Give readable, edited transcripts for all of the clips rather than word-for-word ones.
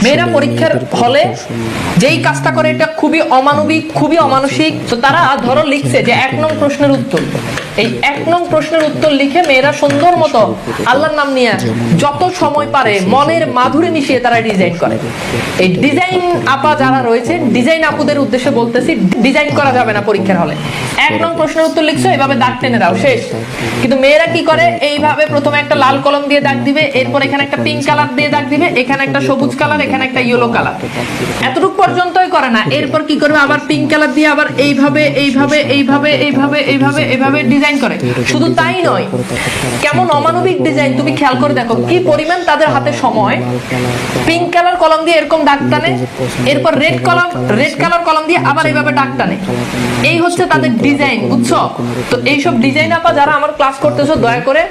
মেয়েরা পরীক্ষার হলে যেই কাজটা করে এটা খুবই অমানবিক, খুবই অমানসিক। তো তারা ধরো লিখছে যে 1 নং প্রশ্নের উত্তর, এই 1 নং প্রশ্নের উত্তর লিখে মেয়েরা সুন্দর মতো আল্লাহর নাম নিয়ে যত সময় পারে মনের মাধুরী মিশিয়ে তারা ডিজাইন করে। এই ডিজাইন আপা যারা রয়েছে, ডিজাইন আপুদের উদ্দেশ্যে বলতেছি, ডিজাইন করা যাবে না পরীক্ষার হলে। 1 নং প্রশ্নের উত্তর লিখছো, এভাবে দাগ টেনে দাও, শেষ। কিন্তু মেয়েরা কি করে, এইভাবে প্রথমে একটা লাল কলম দিয়ে দাগ দিবে, এরপর এখানে একটা পিঙ্ক কালার দিয়ে দাগ দিবে, এখানে একটা সবুজ কালার, এখানে একটা ইয়েলো কালার, এতটুকু পর্যন্তই করে না। এরপর কি করবে, আবার পিঙ্ক কালার দিয়ে আবার এইভাবে এইভাবে এইভাবে এইভাবে এইভাবে এইভাবে ডিজাইন করে। শুধু তাই নয়, কেমন অমানবিক ডিজাইন তুমি খেয়াল করে দেখো, কি পরিমাণ তাদের হাতে সময়। পিঙ্ক কালার কলম দিয়ে এরকম দাগ টানে, এরপর রেড কালার কলম দিয়ে আবার এইভাবে দাগ টানে। এই হচ্ছে তাদের ডিজাইন, বুঝছো? তো এইসব ডিজাইন আপা যারা আমার ক্লাস করতেছো, দয়া করে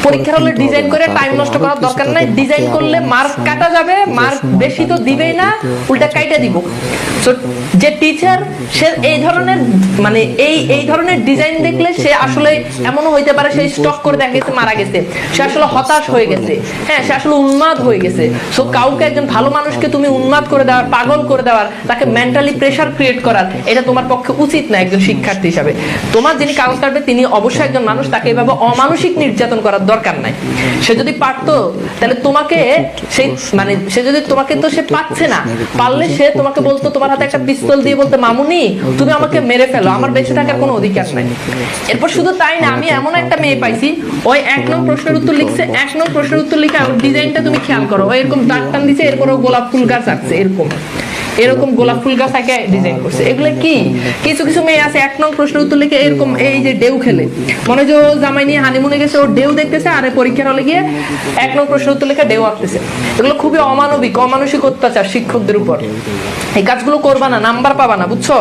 পরীক্ষার হলে ডিজাইন করে টাইম নষ্ট করার দরকার নাই। ডিজাইন করলে মার্ক কাটা যাবে, মার্ক বেশি তো দিবেই না, উল্টা কাইটা দিব। সো যে টিচার সে এই ধরনের মানে এই ধরনের ডিজাইন দেখলে সে আসলে এমনও হইতে পারে সে স্টক করে দেখা গেছে মারা গেছে, সে আসলে হতাশ হয়ে গেছে, হ্যাঁ সে আসলে উন্মাদ হয়ে গেছে। সো কাউকে, একজন ভালো মানুষকে তুমি উন্মাদ করে দেওয়ার, পাগল করে দেওয়ার, তাকে মেন্টালি প্রেসার ক্রিয়েট করার, এটা তোমার পক্ষে উচিত না একজন শিক্ষার্থী হিসাবে। তোমার যিনি কাগজ কাটবে তিনি অবশ্যই একজন মানুষ, তাকে এভাবে অমানসিক নির্যাতন করার দরকার নাই। সে যদি পারতো তাহলে তোমাকে সেই মানে সে যদি তোমাকে, তো সে পাচ্ছে না, পারলে সে তোমাকে বলতো, তোমার হাতে একটা পিস্তল দিয়ে বলতে, মামুনি তুমি আমাকে মেরে ফেলো, আমার বেঁচে থাকার কোনো অধিকার নাই। এরপর শুধু তাই না, আমি এমন একটা মেয়ে পাইছি, ওই 1 নং প্রশ্নের উত্তর লিখছে, 1 নং প্রশ্নের উত্তর লিখে ডিজাইনটা তুমি খেয়াল করো, ওই এরকম দাগ টান দিছে, এরপরও গোলাপ ফুল গাছ আঁকছে, এরকম গোলাপ ফুল গাছ আঁকে ডিজাইন করছে। এগুলো কি, কিছু কিছু মেয়ে আছে 1 নং প্রশ্নের উত্তর লিখে এরকম, এই যে ডেউ খেলে, মনে যে ও জামাই নিয়ে হানিমুনে গেছে, ও ডেউ দেখতেছে, আর পরীক্ষার হলে গিয়ে 1 নং প্রশ্নের উত্তর লিখে ডেউ আঁকতেছে। এগুলো খুবই অমানবিক, অমানসিক অত্যাচার শিক্ষকদের উপর। এই কাজগুলো করবা না, নাম্বার পাবা না, বুঝছো?